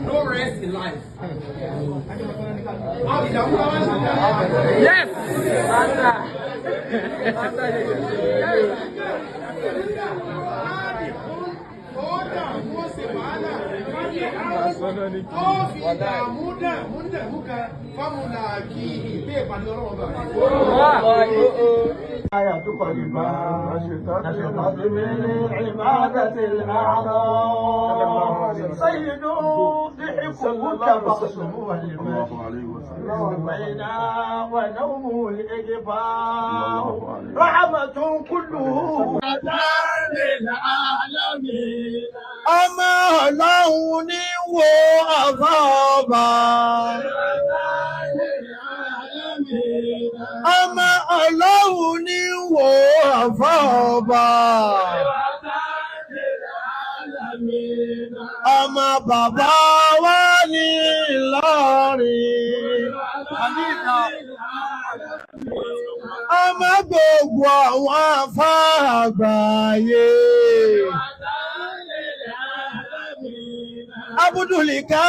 No rest in life. Yes. عبادة الأعراض سيد ضحكك بخصه والمجد ونومه الإجفاء رحمة كله للعالمين أما لوني وأضابا أما لوني وأضابا أما بابا ولي لوري أما gbogbo àwọn afáàgbáyé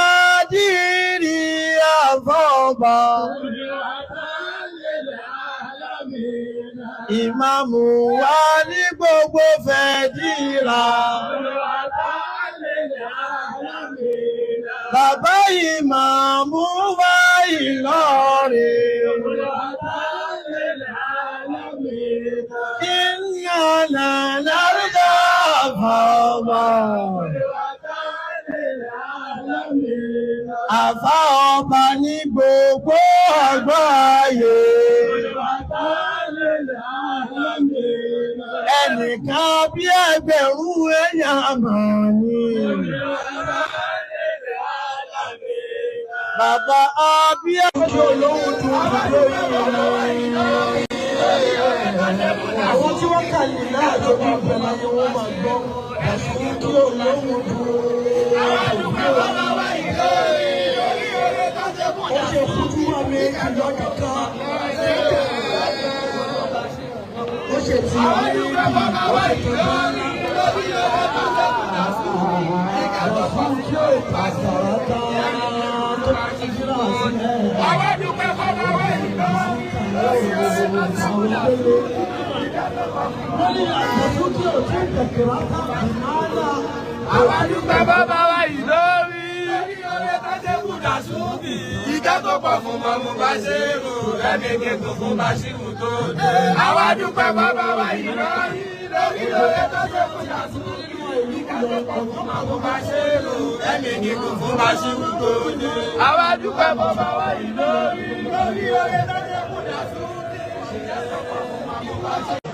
Abdulkadiri Afọba ìmáàmù wa ní gbogbo fẹ̀díra bàbá ìmáàmù wa Ìlọrin ìyànà lárúdà Afọba àfá ọba ní gbogbo àgbáyé ẹnìkan bí ẹgbẹ̀rún èèyàn mọ̀ ní bàbá abíyá olóhùn tó lórí àwọn tí wọ́n kà yìí náà tó bí ìpẹ̀lá ni wọ́n máa gbọ́ ẹ̀sùn kí olóhùn tó ó ṣe kújú wà méjì lọ́dún kan ó ṣe tí ó ní ọ̀fún tí ó pàṣàrátà tó ti jíra sílẹ̀ àwọn dúpẹ́ fọ́nàwé lórí àjọ̀fún tí ó ti tẹ̀kẹ̀rátà ìmáàlá àwọn dúpẹ́ fọ́nàwé ìlórí ìjọ tó pọ̀ fún mọ́mú bá ṣe rò ẹ̀mí gẹ̀gùn fún bá ṣì wù tó dé. Àwa dúpẹ́ bàbá wa yìí lórí lórí tó ṣe fún yàtúndì. Ìjọ tó pọ̀ fún mọ́mú bá ṣe rò ẹ̀mí gẹ̀gùn fún bá ṣì wù tó dé. Àwa dúpẹ́ bàbá wa yìí lórí lórí tó ṣe fún yàtúndì. Ìjọ tó pọ̀ fún mọ́mú bá ṣe rò.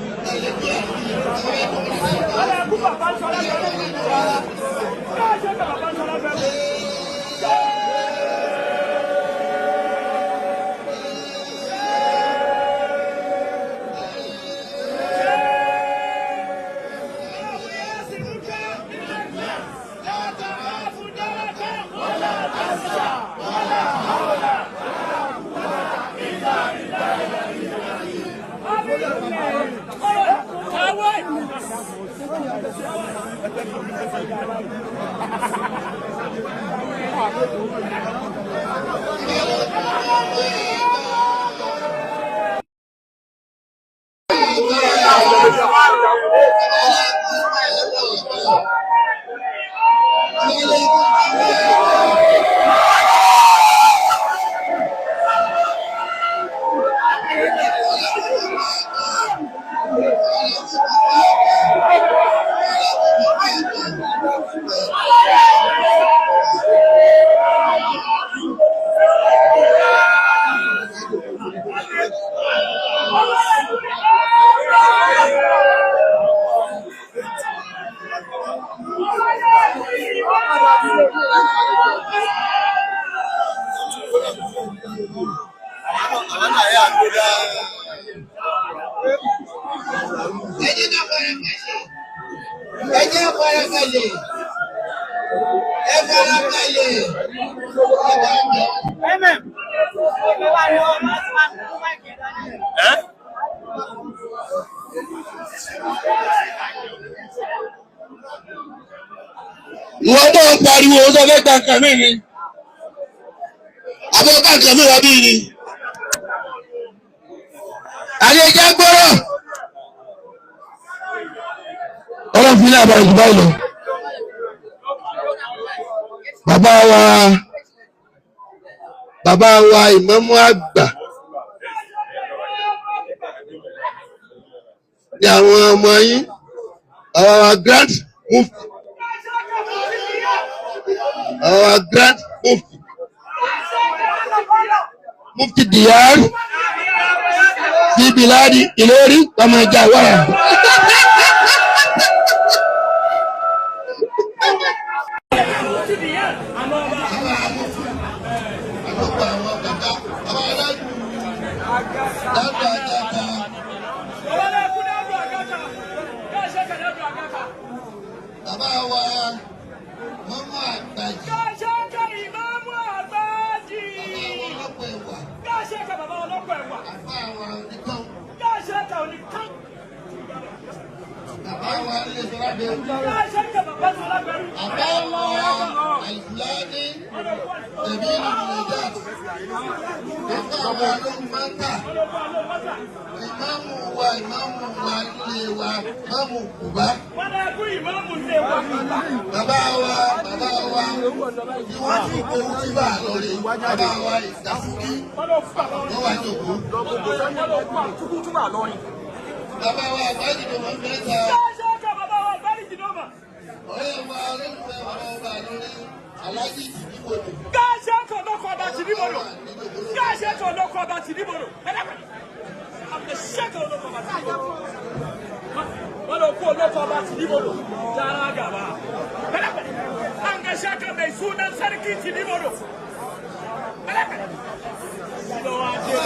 ìwọ tó ń pariwo ó sọ fẹ́ gba nǹkan mi ni àbọ̀ bá nǹkan mi wá bí ni. àyè jẹ́ gbọ́rọ̀ ọlọ́run fi ní àbáyé jù báyìí lọ. bàbá wa ìmáàmù àgbà ní àwọn ọmọ yín our grand mufti mufti Diyar fi biladi Ìlọrí ọmọ ìjà wàrà. Bàbá wa mọ́mọ́ àgbàjì. Káṣẹ́kẹ́ ìmáàmù àgbàjì. Bàbá wa ọlọ́pọ̀ ẹ̀wà. Káṣẹ́kẹ́ bàbá ọlọ́pọ̀ ẹ̀wà. Bàbá wa oníkan. Káṣẹ́kẹ́ oníkan. Bàbá wa ilé ìjọba bẹ̀rù. Káṣẹ́kẹ́ bàbá tó lágbẹ̀rù. Bàbá wa àìfúlání tẹ̀mí ìrìnàjà. Bàbá wa ló ń máa ń tà. Ìmáàmù wa ilé wa ìmáàmù Kùbá. Wọ́n lè kú ìmáàmù ṣe wà. Bàbá wa tí wọ́n ti kó wútíbà lórí. Bàbá wa ìdáfúkí. Wọ́n wá jòkó. Bàbá wa àgbájìdò máa ń mẹ́ta. Káṣẹ́kẹ́ bàbá wa àgbàjì náà. Ọ̀rẹ́ wa olólùfẹ́ bàbá ọba lórí Aláàjì Tìdíbòdò. Káṣẹ́kẹ́ ọlọ́kọ̀ ọba Tìdíbòdò. Káṣẹ́kẹ́ ọlọ́kọ̀ ọba Tìdíbòdò. Àmọ̀ṣẹ́kẹ́ ọlọ́kọ̀ ọba Tìdíbòdò. Wọ́n lọ kó ọlọ́kọ̀ ọba Tìdíbòdò. Jára gàba. Àmọ̀ṣẹ́kẹ́ mai sunan sarki Tìdíbòdò. Ìlọ ajé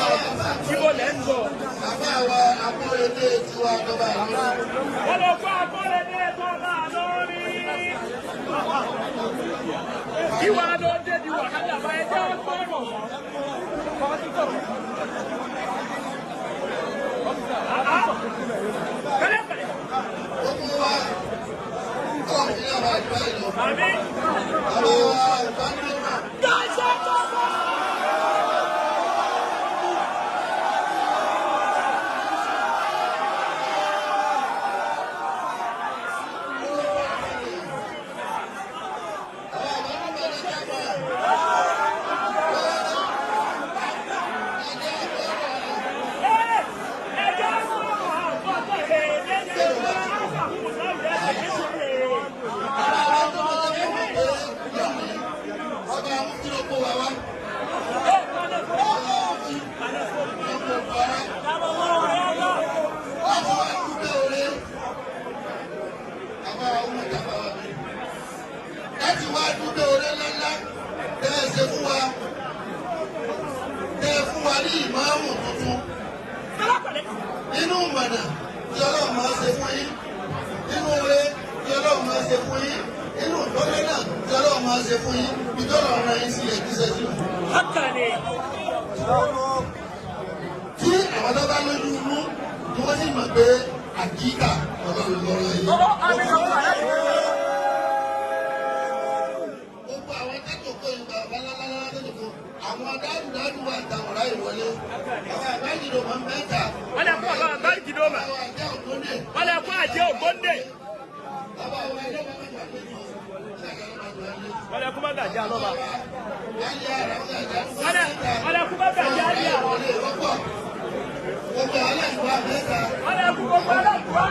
Jíbò lẹ́ńdọ̀. Bàbá wa Akọ́rẹ́dé tiwa lọ́ba lórí. Wọ́n lọ kó Akọ́rẹ́dé tọ́ba lórí. Ìwà ló dé di wàhálà bá ẹjẹ́ ọgbọ́rọ̀. Gbogbo wa kọ́ ní àwọn àgbà ìlú. Àmì. Bàbá wa àgbájúmọ̀. Káṣẹ́ tọ́ba. Láti wá dúdú orí ńláńlá tẹ́ ẹ ṣe fún wa, tẹ́ ẹ fún wa ní ìmáàmù tuntun. Nínú ìmọ̀nà tí Ọlọ́run máa ṣe fún yín, nínú oore tí Ọlọ́run máa ṣe fún yín, nínú ìtọ́lẹ́ náà tí Ọlọ́run máa ṣe fún yín, ìjọba ọ̀rọ̀ yín sí ẹ̀jíṣẹ́ sí. Tí àwọn tó bá lójú inú ni wọ́n sì mọ̀ pé àkíkà Ọlọ́run lọ́rọ̀ yìí. Gbogbo àwọn tẹ́tòkó ìgbà balálálá tẹ́tòkó àwọn dáàdùdáàdù wa ìtàwọ̀rá ìwọlé àwọn àgbájìdò máa ń mẹ́ta. Wọ́n lè kó àwọn àgbájìdò mà. Wọ́n lè kó àjẹ́ ògbóǹdè. Wọ́n lè kó bá gàjẹ́ àlọ́ba. Wọ́n lè kó bá gàjẹ́ àlíyà. Wọ́n lè kó gbogbo aláìwá.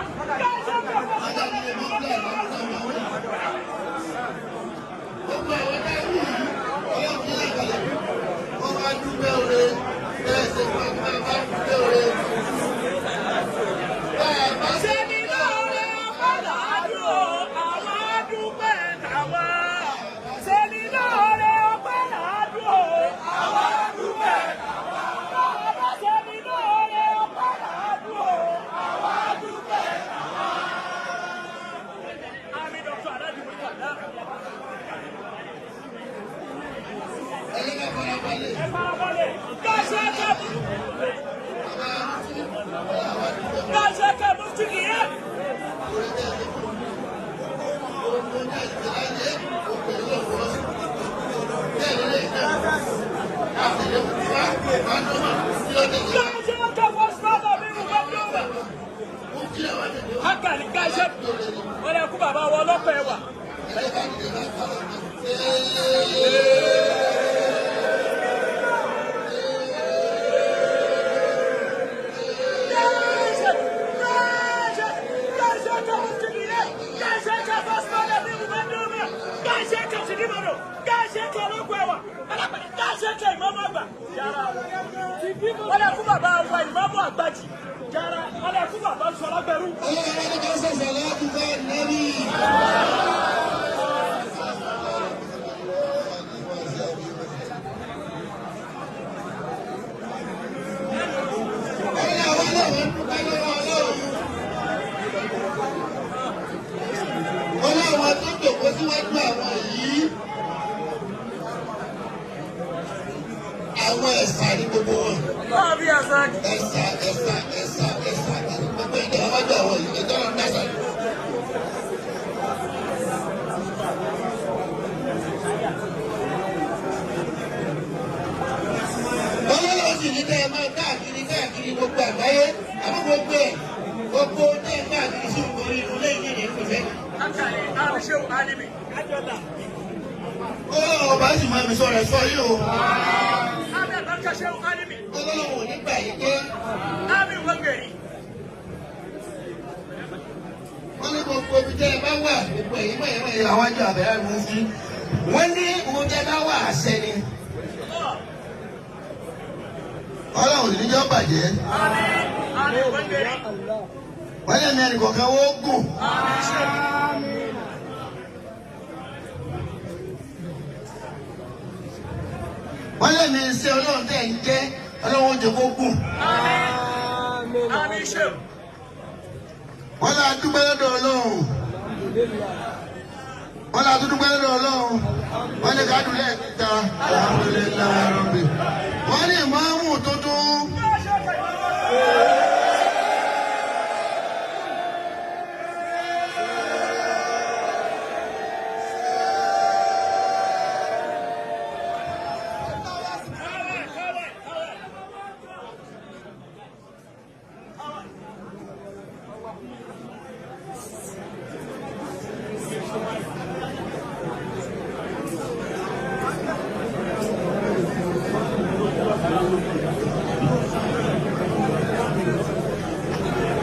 Káṣẹ́kẹ́ Mufti Diyar. wọ́n lè kú bàbá wọn lọ́pọ̀ ẹ̀wà. Wọ́n lè kú bàbá wa ìmáàmù àgbàjì jára wọ́n lè kú bàbá sọlágbẹ̀rú. Wọ́n láwọn tó jòkó síwájú àwọn yìí. Àwọn ẹ̀sà ní gbogbo wọn. Báàbí àṣà. Ẹ̀sà gbogbo ìjọ ọmọdé àwọn yìí ẹjọ́ lọ dáṣà. Wọ́n lọ́wọ́ sì ní kẹ́ ẹ máa káàkiri gbogbo àgbáyé àmọ́ gbogbo tẹ́ káàkiri sí orí inú lẹ́yìn ní ìpínlẹ̀. Akàlẹ̀ àrùṣẹ́wò Alimi. Ọba sì máa mi sọ̀rọ̀ ẹ̀fọ́ yìí o. Àmì àbákàṣẹ́wò Alimi. Ọlọ́run ò ní gbà yí pé. Àmì wọ́gẹ̀rì. Wọ́n ní gbogbo ibi tẹ́ ẹ bá wà gbogbo ẹ̀yìn mọ̀ àwọn àjọ àbẹ̀rẹ̀ ló ń fi. Wọ́n ní ohun tẹ́ bá wà àṣẹ ni. Ọlọ́run ò ní jọ́ bàjẹ́. Àmì wọ́gẹ̀rì. Wọ́n lẹ́nu ẹnì kọ̀ọ̀kan wó gùn. Wọ́n lẹ́nu iṣẹ́ Ọlọ́run tẹ̀ ń jẹ́ Ọlọ́run ó jẹ́ kó gùn. Àmì ṣe. Wọ́n lọ dúpẹ́ lọ́dọ̀ Ọlọ́run. Wọ́n ní ká dùn lẹ́ẹ̀kẹta. Alhamdulillahi rabbil. Wọ́n ní ìmáàmù tuntun.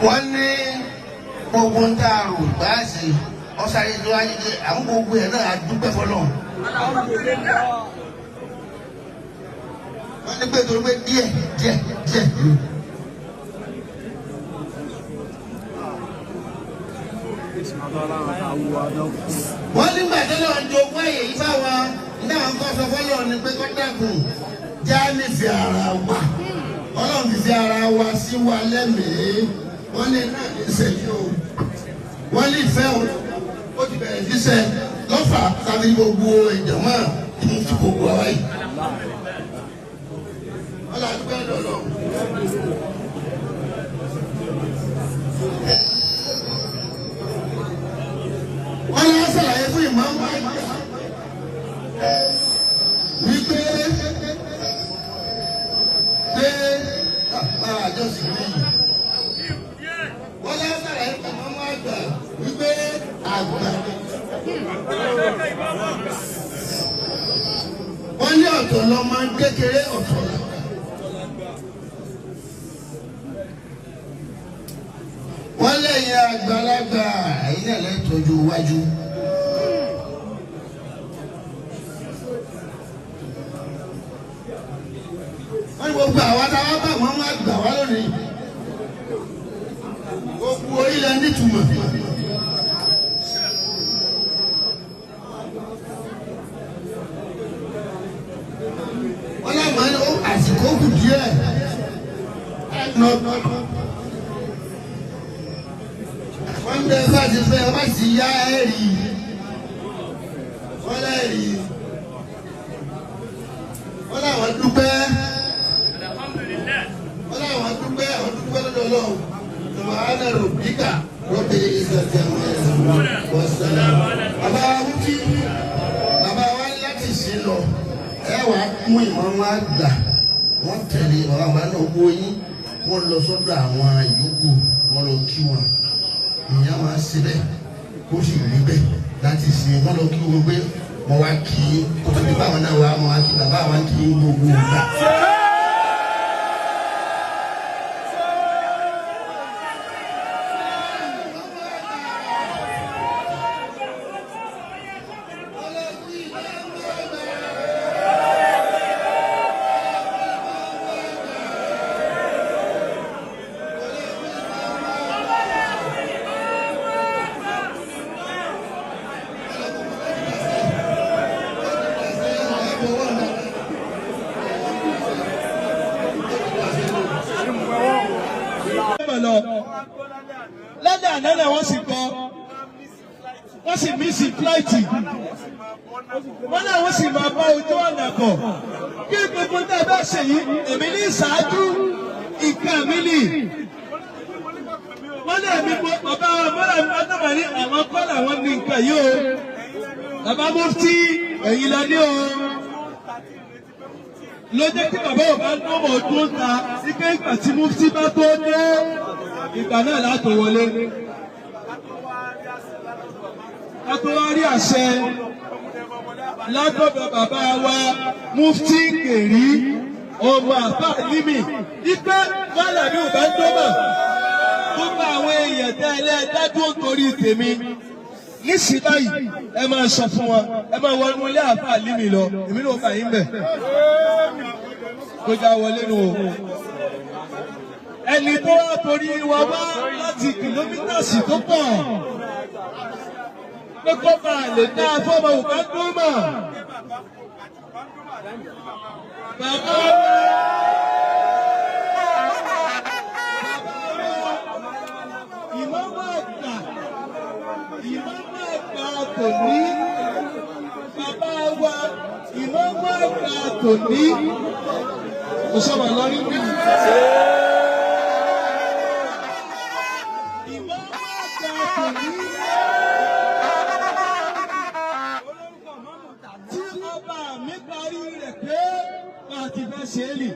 Wọ́n ní gbogbo ń tá a rò báàsì ọ̀sàrè tó wáyé dé àwọn gbogbo ẹ̀ náà dúpẹ́ fọlọ́. Wọ́n ní pé torí pé díẹ̀. Wọ́n nígbà tó lọ́ọ́ ń jogún ẹ̀yẹ yìí fáwọn ní àwọn kan sọ fọlọ́ ni pé kọ́ dàkùn já nífẹ̀ẹ́ ara wa Ọlọ́run ti fi ara wa sí wa lẹ́mìí. Wọ́n ní náà ní sẹ́yìn o. Wọ́n ní ìfẹ́ o. Ó ti bẹ̀rẹ̀ sísẹ́ lọ́fà tàbí gbogbo ìjọ̀mọ́ ní ti gbogbo àwa yìí. Wọ́n lọ àdúgbò ẹ̀dọ̀ lọ. Wọ́n lọ sàlàyé fún ìmáàmù wípé àjọsìn yìí. Wọ́n lọ sàlàyé fún ìmáàmù àgbà wípé àgbà. Wọ́n ní ọ̀tọ̀ lọ́mọ kékeré ọ̀tọ̀ làgbà. Wọ́n lẹ́yìn àgbàlagbà ẹ̀yin náà lẹ́ tọ́jú iwájú. Wọ́n ní gbogbo àwa tá a wá bá wọn máa gbà wá lónìí. Gbogbo orílẹ̀ nítumọ̀. Wọ́n láwọn ní àsìkò kù díẹ̀. Wọ́n ń bẹ bá ti fẹ́ wá sí yá ẹ̀rì. Wọ́n lẹ́rì. Wọ́n láwọn dúpẹ́. Wọ́n láwọn dúpẹ́ lọ́dọ̀ Ọlọ́run. Subhana rabbika rabbil izzati amma yasifun. Bàbá Wúkí, bàbá wa láti ṣe lọ. Ẹ wà mú ìmọ̀ wọn gbà. Wọ́n tẹ̀lé bàbá wa náà owó yín. Wọ́n lọ sọ́dọ̀ àwọn ìyókù. Wọ́n lọ kí wọn. ìyẹn máa ṣe bẹ́ẹ̀ kó sì rí bẹ́ẹ̀ láti sin wọn lọ kí wọn gbé mo wá kí kó tó ní báwọn náà wá mo wá kí bàbá wa kí gbogbo ìgbà. lẹ́dà ànánà wọ́n sì kọ́ wọ́n sì mísì fúláìtì wọ́n náà wọ́n sì máa bá ojú ọ̀nà kọ̀ kí gbogbo tá a bá ṣe yìí èmi ní ìṣáájú ìka mi nì wọ́n náà mi gbọ́ bàbá mọ́ra adama ní àwọn kọ́ làwọn ní nǹkan yìí o bàbá mufti ẹ̀yin la ní o ló jẹ́ kí bàbá ò bá gbọ́mọ̀ ọdún ta sí pé ìgbà tí mufti bá tó dé ìgbà náà látò wọlé látò wá rí àṣẹ látọ̀dọ̀ bàbá wa mufti Kèrí ọmọ àbá límì wípé wàhálà mi ò bá gbọ́mọ̀ gbogbo àwọn èèyàn tẹ́ ẹlẹ́ẹ̀dájú torí tèmi nísìnyí báyìí ẹ máa sọ fún wọn ẹ máa wọnú ilé àbá límì lọ èmi náà bá yín bẹ̀ kó já wọlé nù o ẹni tó wá torí wa wá láti kìlómítàsì tó pọ̀ pé kó bá lè dá fọ́mọ òbá tó mọ̀ bàbá ìmọ̀mọ̀ àgbà tòní bàbá wa ìmọ̀mọ̀ àgbà tòní kò sọ̀rọ̀ lórí mi. Tí ọba mi parí rẹ̀ pé àti fẹ́ ṣe é lì.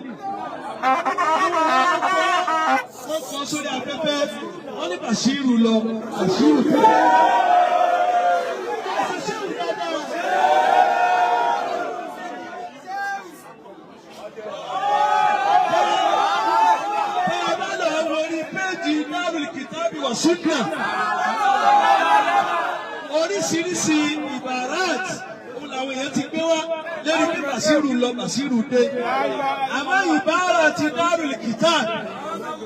Wọ́n kọ́ sórí afẹ́fẹ́, wọ́n ní Bàṣírù lọ, Bàṣírù tó. Sunna oríṣiríṣi ìbàrát òun làwọn èèyàn ti gbé wá lórí pé Bàṣírù lọ Bàṣírù dé àmọ́ ìbára ti Darul Kitab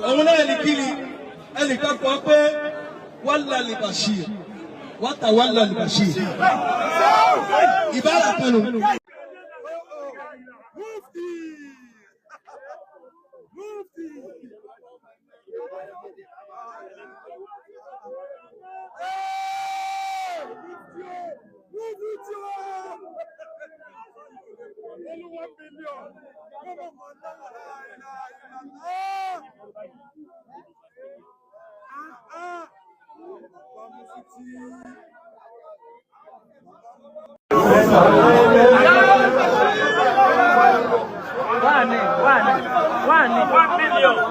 òun náà ní kiri ẹnìkan kọ pé wàllà li Bashir wàtà wàllà li Bashir ìbára kan nù.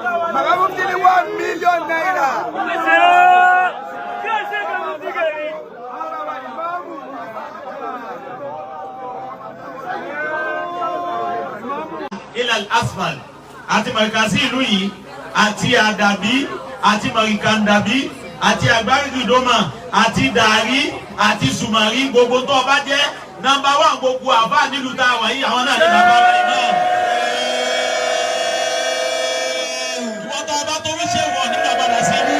$1 million naira. Ilal asfal àti marikasi ìlú yìí àti àdàbí àti marikandabi àti agbárígidoma àti dàrí àti sùmàrí gbogbo tó bá jẹ́ nọ́mbà 1 gbogbo àbá nílùú tá a wà yìí àwọn náà ní bàbá wa yìí náà. Ìwọ́n tó bá tó fi ṣe wọ̀ nígbà padà sí ibú.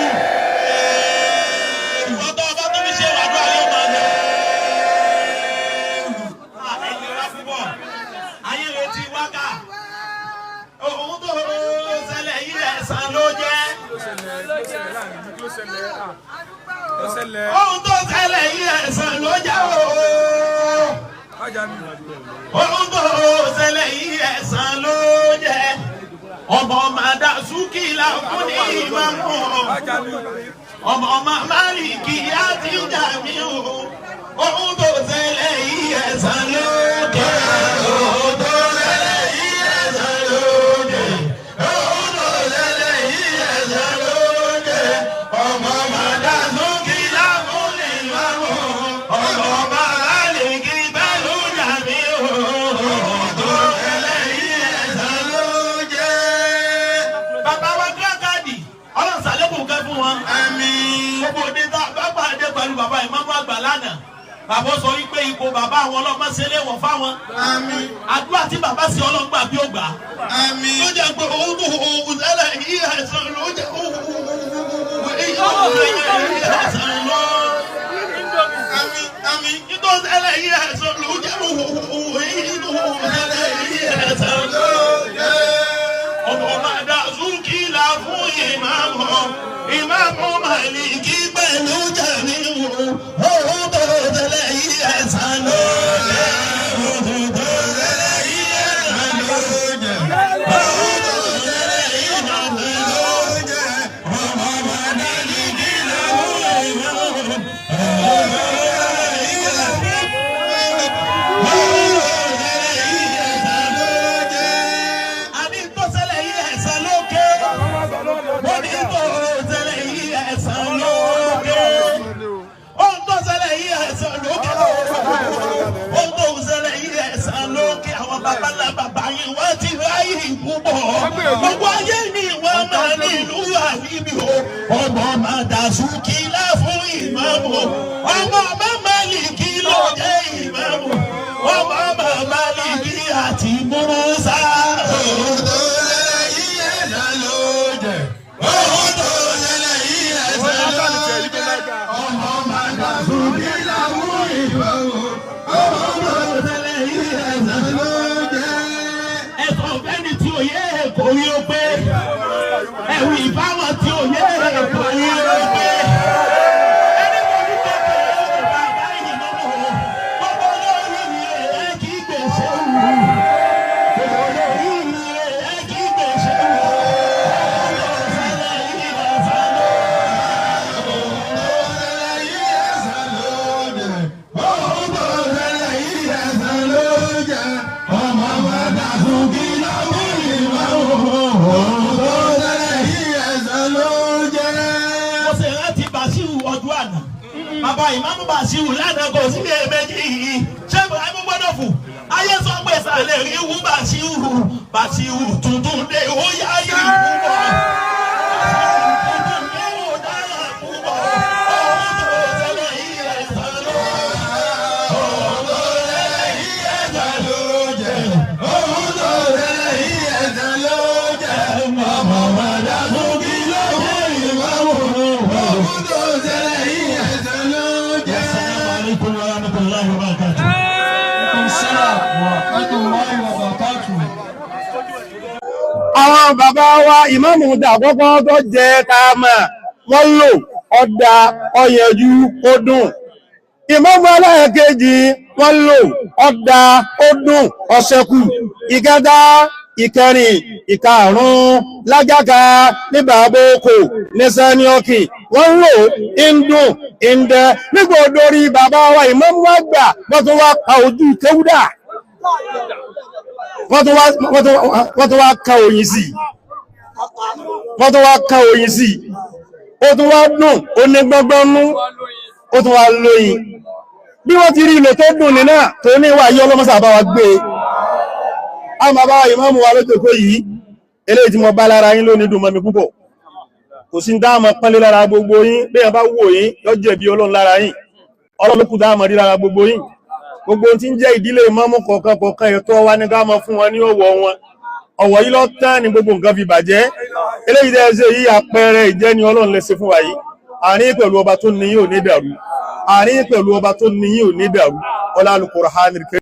Ìwọ́n tó bá tó fi ṣe wà lóyè ọmọ rẹ̀. Ẹ̀yin wá púpọ̀ ayé retí wákà. Ohun tó ṣẹlẹ̀ yìí ẹ̀san ló jẹ́. Ohun tó ṣẹlẹ̀ yìí ẹ̀san ló jẹ́ ooo. Ohun tó ṣẹlẹ̀ yìí ẹ̀san ló jẹ́. Ọmọ màdà súkìlà fún ní ìmáàmù. Ọmọ Málíkì àti Jàmí o. Ohun tó ṣẹlẹ̀ yìí ẹ̀san ló jẹ́. Ohun tó ṣẹlẹ̀ yìí ẹ̀san ló jẹ́. Ohun tó ṣẹlẹ̀ yìí ẹ̀san ló jẹ́. Ọmọ màdà súkìlà. ìmáàmù àgbà lánàá bàbá sọ wípé ipò bàbá àwọn ọlọ́mọ ṣe lè wọ̀ fáwọn. Àmín. àdúrà tí bàbá sí ọlọ́gbà bí ó gbà. Àmín. ló jẹ́ pé òun tẹ́lẹ̀ yí ẹ̀sán ló jẹ́ Àmín. nítorí tẹ́lẹ̀ yí ẹ̀sán ló jẹ́ ọmọ màdà zúkì là fún ìmáàmù Màlíkì pẹ̀lú jẹ̀mí òun tó tẹ́lẹ̀ yí ẹ̀sán ló jẹ́ òun tó tẹ́lẹ̀ yí ẹ̀sán ló jẹ́ òun tó tẹ́lẹ̀ yí ẹ̀sán ló jẹ́ ọmọ màdà zúkì là fún ìmáàmù. Bàbá yìí wọ́n ti ráyè púpọ̀. Gbogbo ayé ni wọ́n máa ní ìlú àníbi o. Ọmọ màdà zúkì là fún ìmáàmù. Ọmọ Màlíkì ló jẹ́ ìmáàmù. Ọmọ Màlíkì àti Mùsá. Òun tó lẹ́lẹ̀ yí ẹ̀dá ló jẹ́. Òun tó lẹ́lẹ̀ yí ẹ̀dá ló jẹ́. Ọmọ màdà zúkì là fún ìmáàmù. Ọmọ tó lẹ́lẹ̀ yí ẹ̀dá ló jẹ́. Kò rí o pé ẹ̀wù ìbáwọn tí ò yé kò rí o pé ẹni kò ní kékeré bàbá yìí lọ́wọ́ gbogbo olórí ni ẹ kì í gbèsè wù gbogbo olórí ni ẹ kì í gbèsè wù ọ̀sẹ̀lẹ̀ yìí ẹ̀sán ló ọ̀sẹ̀lẹ̀ yìí ẹ̀sán ló jẹ́ ọ̀sẹ̀lẹ̀ yìí ẹ̀sán ló jẹ́ ọmọ màdà zúkì lọ́wọ́. Bàbá ìmáàmù Bàṣírù lánàá kò sí ilé méjì yìí. Ṣé Ibrahim gbọ́dọ̀ fò? Ayé sọ pé sàlẹ̀ rí wú Bàṣírù tuntun dé ó yá yìí púpọ̀. Tuntun dé ó dára púpọ̀. Ọ̀hún tó tẹ́lẹ̀ yìí ẹ̀sán ló jẹ́. Ọ̀hún tó tẹ́lẹ̀ yìí ẹ̀sán ló jẹ́. Ọ̀hún tó tẹ́lẹ̀ yìí ẹ̀sán ló jẹ́. Ọmọ màdà zúkì ló jẹ́ ìmáàmù. Ọ̀hún tó tẹ́lẹ̀ yìí ẹ̀sán ló jẹ́. Assalamu alaikum warahmatullahi wabarakatuh. Àwọn bàbá wa ìmáàmù dàkọ́kọ́ tó jẹ káàmà wọ́n lò ọ̀dà ọ̀yẹ̀jú ó dùn. Ìmáàmù aláàkejì wọ́n lò ọ̀dà ó dùn ọ̀sẹ̀kù. Ìkẹta, ìkẹrin, ìkarùn-ún lájáka ní bàbókò ní sẹ́niọ́kì wọ́n lò ìndùn ìndẹ nígbà odori bàbá wa ìmáàmù àgbà wọ́n tún wá ka ojú kéwúdà wọ́n tún wá ka oyin sí ó tún wá dùn ó ní gbọ́ngbọ́nú ó tún wá lóyin bí wọ́n ti rí ilò tó dùn nínú tó ní ìwà yí ọlọ́mọ́sà bá wa gbé àwọn bàbá ìmáàmù wa lójòkó yìí eléyìí tí mo bá lára yín lónìí dùn mọ́ mi púpọ̀ kò sí dáàmà pánlé lára gbogbo yín bí ẹ bá wò yín yóò jẹ̀bi Ọlọ́run lára yín Ọlọ́run ló kù dáàmà rí lára gbogbo yín gbogbo tí ń jẹ́ ìdílé ìmáàmù kọ̀ọ̀kan ẹ̀tọ́ wa ní dáàmà fún wọn ní ọ̀wọ̀ wọn ọ̀wọ̀ yìí lọ tán ni gbogbo nǹkan fi bàjẹ́ eléyìí tẹ́ ṣe yìí àpẹẹrẹ ìjẹni Ọlọ́run lè ṣe fún wa yìí àárín pẹ̀lú ọba tó ní yín ò ní dàrú àárín pẹ̀lú ọba tó ní yín ò ní dàrú ọlá Al-Qur'anil Karim